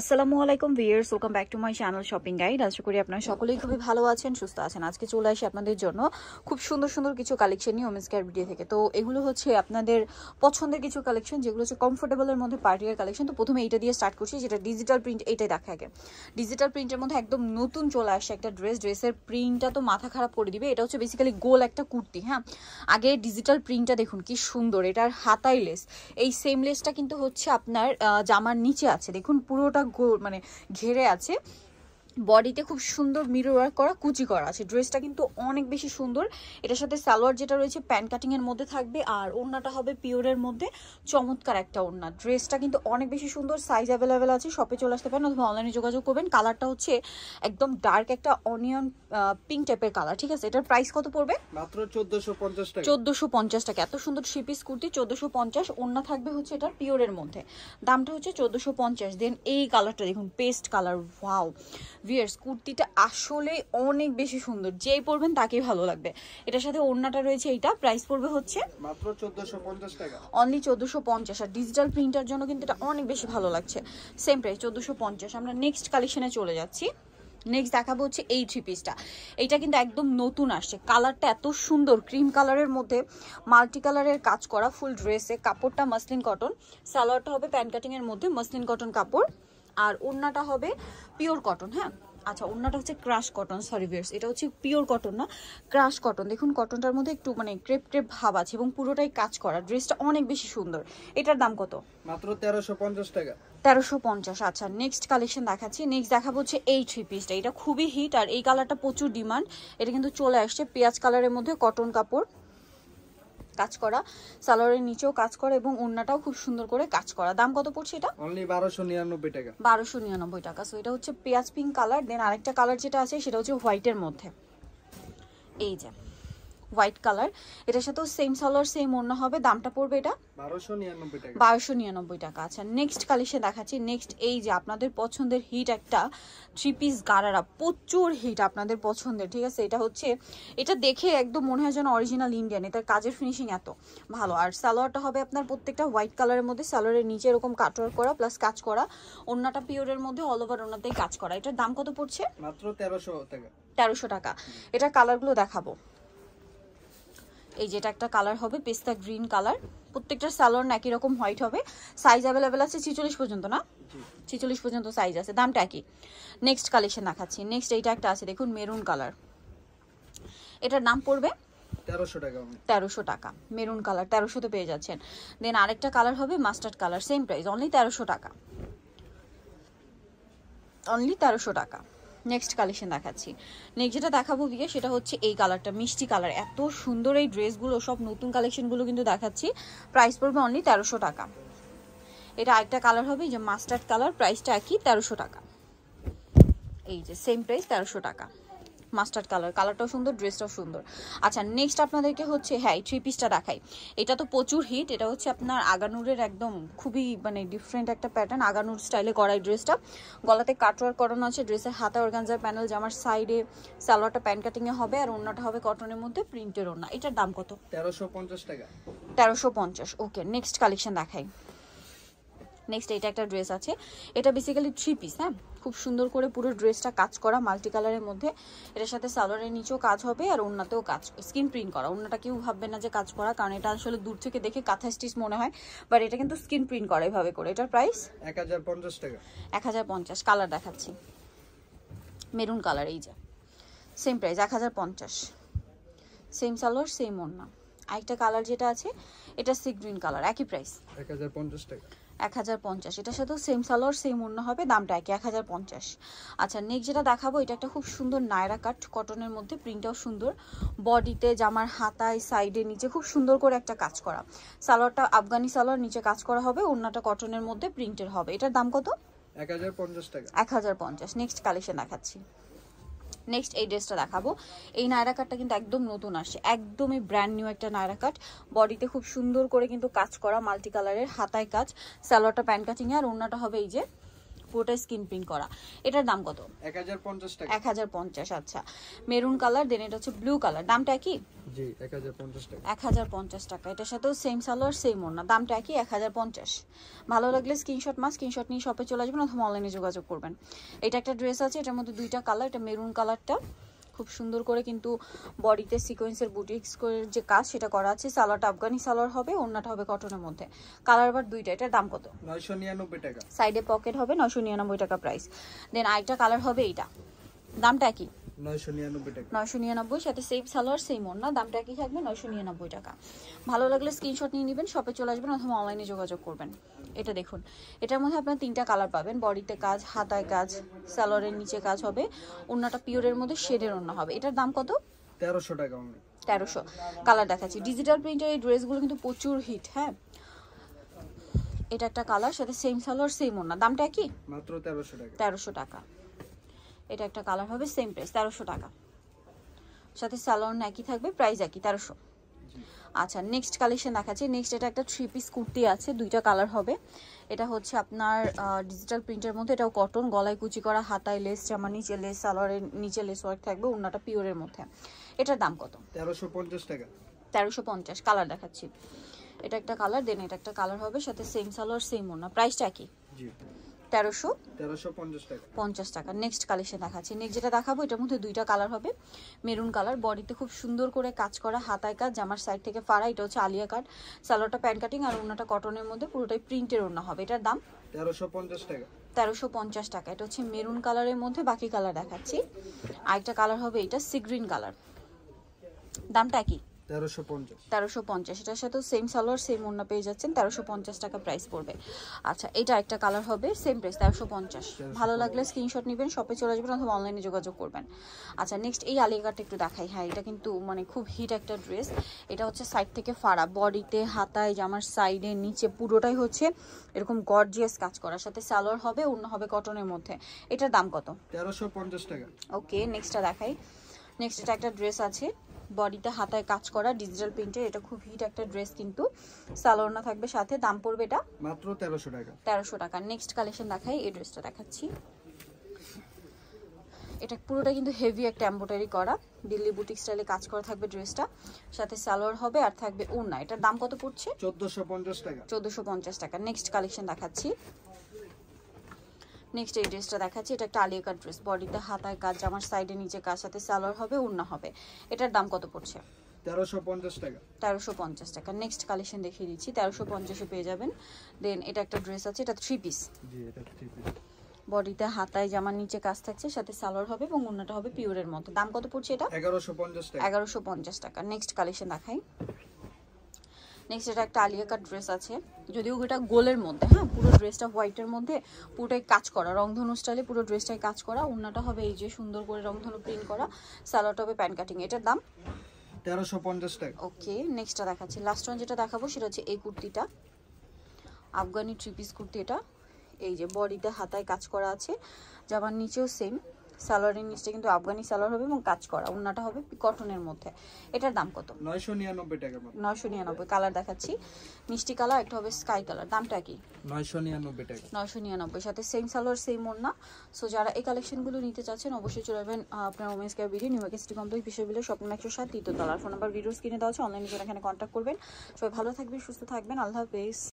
আসসালামু আলাইকুম viewers, welcome back to my channel shopping guide. আশা করি আপনারা সকলেই খুবই ভালো আছেন, সুস্থ আছেন। আজকে চলে আসি আপনাদের জন্য খুব সুন্দর সুন্দর কিছু কালেকশন নিয়ে ওমেন্স কেয়ার ভিডিও থেকে। তো এগুলো হচ্ছে আপনাদের পছন্দের কিছু কালেকশন, যেগুলো হচ্ছে কমফোর্টেবলের মধ্যে পার্টিয়ার কালেকশন। তো প্রথমে এইটা দিয়ে স্টার্ট করছি, যেটা ডিজিটাল প্রিন্ট। এইটাই দেখা আগে ডিজিটাল প্রিন্টের মধ্যে একদম নতুন চলে আসে একটা ড্রেসের প্রিন্টটা তো মাথা খারাপ করে দিবে। এটা হচ্ছে বেসিক্যালি গোল একটা কুর্তি। হ্যাঁ, আগে ডিজিটাল প্রিন্টটা দেখুন কি সুন্দর, এটার হাতাই লেস। এই সেম লেসটা কিন্তু হচ্ছে আপনার জামার নিচে আছে, দেখুন পুরোটা মানে ঘেরে আছে। বডিতে খুব সুন্দর মিরর ওয়ার্ক করা, কুচি করা আছে। ড্রেসটা কিন্তু অনেক বেশি সুন্দর। এটার সাথে সালোয়ার যেটা রয়েছে প্যান্ট কাটিং এর মধ্যে থাকবে, আর ওড়নাটা হবে পিওরের মধ্যে। চমৎকার একটা ওড়না। ড্রেসটা কিন্তু অনেক বেশি সুন্দর। সাইজ অ্যাভেলেবেল আছে, শপে চলে আসতে পারেন অথবা অনলাইনে যোগাযোগ করবেন। কালারটা হচ্ছে একদম ডার্ক একটা অনিয়ন পিঙ্ক টাইপের কালার। ঠিক আছে, এটার প্রাইস কত পড়বে? মাত্র 1450 টাকা। 1450 টাকা। এত সুন্দর থ্রি পিস কুর্তি 1450। ওড়না থাকবে হচ্ছে এটার পিওরের মধ্যে, দামটা হচ্ছে 1450। দেন এই কালারটা দেখুন, পেস্ট কালার। ওয়াও ভিউয়ার্স, কুর্তিটা আসলে অনেক বেশি সুন্দর, যেই পরবেন তাকেই ভালো লাগবে। এটার সাথে ওড়নাটা রয়েছে, এইটা প্রাইস পড়বে হচ্ছে মাত্র 1450 টাকা, অনলি 1450। আর ডিজিটাল প্রিন্টার জন্য কিন্তু এটা অনেক বেশি ভালো লাগছে। Same price 1450। আমরা নেক্সট কালেকশনে চলে যাচ্ছি। নেক্সট দেখাবো হচ্ছে এই থ্রি পিসটা। এইটা কিন্তু একদম নতুন আসছে। কালারটা এত সুন্দর, ক্রিম কালারের মধ্যে মাল্টি কালারের কাজ করা ফুল ড্রেসে। কাপড়টা মাসলিন কটন, সালোয়ারটা হবে প্যান্ট কাটিং এর মধ্যে মাসলিন কটন কাপড়, আর ওড়নাটা হবে পিওর কটন। হ্যাঁ আচ্ছা, ওড়নাটা হচ্ছে ক্রাশ কটন, সরি ভিউয়ার্স, এটা হচ্ছে পিওর কটন না, ক্রাশ কটন। দেখুন কটনটার মধ্যে একটু মানে ক্রেপ ক্রেপ ভাব আছে এবং পুরোটাই কাজ করা। ড্রেসটা অনেক বেশি সুন্দর। এটার দাম কত? মাত্র 1350 টাকা। 1350। আচ্ছা, নেক্সট কালেকশন দেখাচ্ছি। নেক্সট দেখাবো হচ্ছে এই থ্রি পিসটা। এটা খুবই হিট আর এই কালারটা প্রচুর ডিমান্ড। এটা কিন্তু চলে আসছে পেঁয়াজ কালারের মধ্যে, কটন কাপড় কাজ করা, সালোয়ারের নিচেও কাজ করা এবং ওড়নাটাও খুব সুন্দর করে কাজ করা। দাম কত পড়ছে এটা? অনলি 1299 টাকা। 1299 টাকা। সো এটা হচ্ছে পেঁয়াজ পিঙ্ক কালার। দেন আরেকটা কালার যেটা আছে সেটা হচ্ছে হোয়াইটের মধ্যে, এই যে হোয়াইট কালার। এটার সাথেও সেম সালোয়ার সেম ওড়না হবে। দামটা পড়বে এটা 1299 টাকা। 1299 টাকা। আচ্ছা, নেক্সট কালেকশন দেখাচ্ছি। নেক্সট এই যে আপনাদের পছন্দের হিট একটা থ্রি পিস গারারা, প্রচুর হিট আপনাদের পছন্দের। ঠিক আছে, এটা হচ্ছে, এটা দেখে একদম মনে হয় যেন অরিজিনাল ইন্ডিয়ান। এটার কাজের ফিনিশিং এত ভালো। আর সালোয়ারটা হবে আপনার প্রত্যেকটা হোয়াইট কালারের মধ্যে, সালোয়ারের নিচে এরকম কাটওয়ার্ক করা প্লাস কাজ করা। ওড়নাটা পিওরের মধ্যে, অল ওভার ওড়নাতেই কাজ করা। এটার দাম কত পড়ছে? মাত্র 1300 টাকা। 1300 টাকা। এটার কালারগুলো দেখাবো। এই যেটা একটা কালার হবে পেস্তা গ্রিন কালার। প্রত্যেকটার সালোয়ার একই রকম হোয়াইট হবে। সাইজ অ্যাভেলেবেল আছে 46 পর্যন্ত, না 46 পর্যন্ত সাইজ আছে। দামটা একই। নেক্সট কালেকশন দেখাচ্ছি। নেক্সট এইটা একটা আছে দেখুন, মেরুন কালার। এটার দাম পড়বে 1300 টাকা। 1300 টাকা। মেরুন কালার 1300 তে পেয়ে যাচ্ছেন। দেন আরেকটা কালার হবে mustard colour, same price only 1300 টাকা, অনলি 1300 টাকা। নেক্সট কালেকশন দেখাচ্ছি। নেক্সট যেটা দেখাবো গিয়ে সেটা হচ্ছে এই কালারটা, মিষ্টি কালার। এত সুন্দর এই ড্রেসগুলো, সব নতুন কালেকশনগুলো কিন্তু দেখাচ্ছি। প্রাইস পড়বে অনলি 1300 টাকা। এটা আরেকটা কালার হবে, এই যে মাস্টার্ড কালার, প্রাইসটা একই 1300 টাকা। এই যে সেম প্রাইস 1300 টাকা। মাস্টার্ড কালার, কালারটাও সুন্দর, ড্রেসটাও সুন্দর। আচ্ছা, নেক্সট আপনাদেরকে হচ্ছে হ্যাঁ এই থ্রি পিসটা দেখাই। এটা তো প্রচুর হিট। এটা হচ্ছে আপনার আগানুরের একদম খুবই মানে ডিফারেন্ট একটা প্যাটার্ন, আগানুর স্টাইলে করা এই ড্রেসটা। গলাতে কাটওয়ার্ক করানো আছে, ড্রেসের হাতে অর্গানজার প্যানেল, জামার সাইডে সালোয়ারটা প্যান্ট কাটিং এ হবে আর ওড়নাটা হবে কটনের মধ্যে প্রিন্টের ওড়না। এটার দাম কত? 1350 টাকা। 1350। ওকে, নেক্সট কালেকশন দেখাই। নেক্সট এটা একটা ড্রেস আছে। এটা বেসিক্যালি থ্রি পিস। হ্যাঁ, খুব সুন্দর করে পুরো ড্রেসটা কাজ করা মাল্টি কালারের মধ্যে। এটার সাথে সালোয়ারের নিচেও কাজ হবে আর ওড়নাতেও কাজ, স্কিন প্রিন্ট করা। ওড়নাটা কেউ ভাববে না যে কাজ করা, কারণ এটা আসলে দূর থেকে দেখে কাঁথা স্টিচ মনে হয়, বাট এটা কিন্তু স্কিন প্রিন্ট করা এভাবে করে। এটার প্রাইস 1050 টাকা। 1050। কালার দেখাচ্ছি, মেরুন কালার, এই যে same price 1050। Same salwar same ওড়না। আরেকটা কালার যেটা আছে এটা সি গ্রিন কালার, একই প্রাইস 1050 টাকা। 1050। এটার সাথেও সেম সালোয়ার সেম ওড়না হবে, দামটা একই 1050। আচ্ছা, নেক্সট যেটা দেখাবো এটা একটা খুব সুন্দর নায়রা কাট কটনের মধ্যে, প্রিন্টটাও সুন্দর। বডিতে, জামার হাতায়, সাইডে, নিচে খুব সুন্দর করে একটা কাজ করা। সালোয়ারটা আফগানি সালোয়ার, নিচে কাজ করা হবে, ওড়নাটা কটনের মধ্যে প্রিন্টের হবে। এটার দাম কত? 1050 টাকা। 1050। নেক্সট কালেকশন দেখাচ্ছি। নেক্সট এই ড্রেসটা দেখাবো। এই নায়রা কাটটা কিন্তু একদম নতুন আসে, একদমই ব্র্যান্ড নিউ একটা নায়রা কাট। বডিতে খুব সুন্দর করে কিন্তু কাজ করা মাল্টি কালারের, হাতায় কাজ, সালোয়ারটা প্যান্ট কাটিং এ আর ওড়নাটা হবে এই যে পুরোটা স্ক্রিন প্রিন্ট করা। এটার দাম কত? 1050 টাকা। 1050। আচ্ছা, মেরুন কালার, দেন এটা হচ্ছে ব্লু কালার, দামটা কি? জি 1050 টাকা। 1050 টাকা। এটার সাথেও সেম সালোয়ার সেম ওড়না, দামটা কি? 1050। ভালো লাগলে স্ক্রিনশট নিয়ে শপে চলে আসবেন অথবা অনলাইনে যোগাযোগ করবেন। এটা একটা ড্রেস আছে, এটার মধ্যে দুইটা কালার। এটা মেরুন কালারটা খুব সুন্দর করে কিন্তু বডিতে সিকোয়েন্সের বুটিক্স করে যে কাজ সেটা করা আছে। সালোয়ারটা আফগানি সালোয়ার হবে, ওড়নাটা হবে কটনের মধ্যে। কালার বার দুইটা। এটার দাম কত? 999 টাকা। সাইডে পকেট হবে, 999 টাকা প্রাইস। দেন আরেকটা কালার হবে এইটা, দামটা কি? 999 টাকা। 999, সাথে সেম সালোয়ার সেম ওড়না, দামটা কি থাকবে? 999 টাকা। ভালো লাগলে স্ক্রিনশট নিয়ে নেবেন, শপে চলে আসবেন অথবা অনলাইনে যোগাযোগ করবেন। এটা দেখুন, এটার মধ্যে আপনার তিনটা কালার পাবেন। বডিতে কাজ, হাতায় কাজ, সালোয়ারের নিচে কাজ হবে, ওড়নাটা পিওরের মধ্যে শেডের ওড়না হবে। এটার দাম কত? 1300 টাকা অনলি। 1300। কালার দেখাচ্ছি, ডিজিটাল প্রিন্টের এই ড্রেসগুলো কিন্তু প্রচুর হিট। হ্যাঁ, এটা একটা কালার, সাথে সেম সালোয়ার সেম ওড়না, দামটা কি? মাত্র 1300 টাকা। 1300 টাকা। এটা একটা কালার হবে, সেম প্রাইস 1300 টাকা, সাথে সালোয়ার একই থাকবে, প্রাইস একই 1300। আচ্ছা, নেক্সট কালেকশন দেখাচ্ছি। নেক্সট এটা একটা 3 পিস কুর্তি আছে, দুইটা কালার হবে। এটা হচ্ছে আপনার ডিজিটাল প্রিন্টের মধ্যে, এটাও কটন, গলায় কুচি করা, হাতায় লেস, জামা নিচে লেস, সালোয়ারের নিচে লেস ওয়ার্ক থাকবে, ওড়নাটা পিওরের মধ্যে। এটার দাম কত? 1350 টাকা। 1350। কালার দেখাচ্ছি, এটা একটা কালার, দেন এটা একটা কালার হবে, সাথে সেম সালোয়ার সেম ওড়না, প্রাইসটা কি? জি 1350 টাকা। নেক্সট কালেকশন দেখাচ্ছি। নেক্সট যেটা দেখাবো, এটার মধ্যে দুইটা কালার হবে। মেরুন কালার, বডিতে খুব সুন্দর করে কাজ করা, হাতায় কাজ, জামার সাইড থেকে ফাড়া। এটা হচ্ছে আলিয়া কাট, সালোয়ারটা প্যান্ট কাটিং আর ওড়নাটা কটনের মধ্যে, পুরোটাই প্রিন্টের ওড়না হবে। এটার দাম 1350 টাকা। 1350 টাকা। এটা হচ্ছে মেরুন কালারের মধ্যে, বাকি কালার দেখাচ্ছি। আরেকটা কালার হবে এটা সি গ্রিন কালার, দামটা কি? 1350। 1350। এটার সাথে সেম সালোয়ার সেম ওড়না পেয়ে যাচ্ছেন, 1350 টাকা প্রাইস পড়বে। আচ্ছা, এটা একটা কালার হবে, সেম প্রাইস 1350। ভালো লাগলে স্ক্রিনশট নেবেন, শপে চলে আসবেন অথবা অনলাইনে যোগাযোগ করবেন। আচ্ছা, নেক্সট এই আলিয়া কাটটা একটু দেখাই। হ্যাঁ, এটা কিন্তু মানে খুব হিট একটা ড্রেস। এটা হচ্ছে সাইড থেকে ফাড়া, বডিতে, হাতায়, জামার সাইডে, নিচে পুরোটাই হচ্ছে এরকম গর্জিয়াস কাজ করার, সাথে সালোয়ার হবে, ওড়না হবে কটনের মধ্যে। এটার দাম কত? 1350 টাকা। ওকে, নেক্সটটা দেখাই। নেক্সট এটা একটা ড্রেস আছে, বডিতে হাতায় কাজ করা, ডিজিটাল প্রিন্টের। এটা খুব হিট একটা ড্রেস কিন্তু, সালোয়ার না থাকবে সাথে, দাম পড়বে এটা মাত্র 1300 টাকা। 1300 টাকা। নেক্সট কালেকশন দেখাই, এই ড্রেসটা দেখাচ্ছি। এটা পুরোটা কিন্তু হেভি একটা এমব্রয়ডারি করা, দিল্লি বুটিক স্টাইলে কাজ করা থাকবে ড্রেসটা, সাথে সালোয়ার হবে আর থাকবে ওড়না। এটার দাম কত পড়ছে? 1450 টাকা। 1450 টাকা। নেক্সট কালেকশন দেখাচ্ছি। নেক্সট এই ড্রেসটা দেখাচ্ছি। এটা একটা আলিয়া কাট ড্রেস, বডিতে হাতায় কাজ, জামার সাইডে নিচে কাজ, সাথে সালোয়ার হবে, ওড়না হবে। এটার দাম কত পড়ছে? 1350 টাকা। 1350 টাকা। নেক্সট কালেকশন দেখিয়ে দিচ্ছি, 1350-এ পেয়ে যাবেন। দেন এটা একটা ড্রেস আছে, এটা 3 পিস, জি এটা 3 পিস। বডিতে হাতায় জামার নিচে কাজ থাকছে, সাথে সালোয়ার হবে এবং ওড়নাটা হবে পিওরের মধ্যে। দাম কত পড়ছে এটা? 1150 টাকা। 1150 টাকা। নেক্সট কালেকশন দেখাই। নেক্সট এটা একটা আলিয়া কাট ড্রেস আছে, যদিও এটা গোলের মধ্যে। হ্যাঁ, পুরো ড্রেসটা হোয়াইটের মধ্যে, পুরোটাই কাজ করা, রংধনু স্টাইলে পুরো ড্রেসটাই কাজ করা। ওড়নাটা হবে এই যে সুন্দর করে রংধনু প্রিন্ট করা, সালোয়ারটা হবে প্যান্ট কাটিং। এটার দাম 1350 টাকা। ওকে, নেক্সটটা দেখাচ্ছি। লাস্ট ওয়ান যেটা দেখাবো সেটা হচ্ছে এই কুর্তিটা, আফগানি 3 পিস কুর্তি। এটা এই যে বডিতে হাতায় কাজ করা আছে, জামার নিচেও সেম, সালোয়ারের নিচটা কিন্তু আফগানি সালোয়ার হবে এবং কাজ করা, ওড়নাটা হবে কটনের মধ্যে। এটার দাম কত? 999 টাকা মাত্র। 999। কালার দেখাচ্ছি, মিষ্টি কালার, একটা হবে স্কাই কালার, দামটা কি? 999 টাকা। 999, সাথে সেম সালোয়ার সেম ওড়না। সো যারা এই কালেকশনগুলো নিতে চাচ্ছেন অবশ্যই চলে যাবেন আপনার women's care BD, new city complex, বিশ্ববিদ্যালয়, স্বপ্ন 107, তৃতীয় তলার। ফোন নাম্বার ভিডিও স্ক্রিনে দেওয়া আছে, অনলাইনে যারা এখানে কন্ট্যাক্ট করবেন। সবাই ভালো থাকবেন, সুস্থ থাকবেন, আল্লাহ হাফেজ।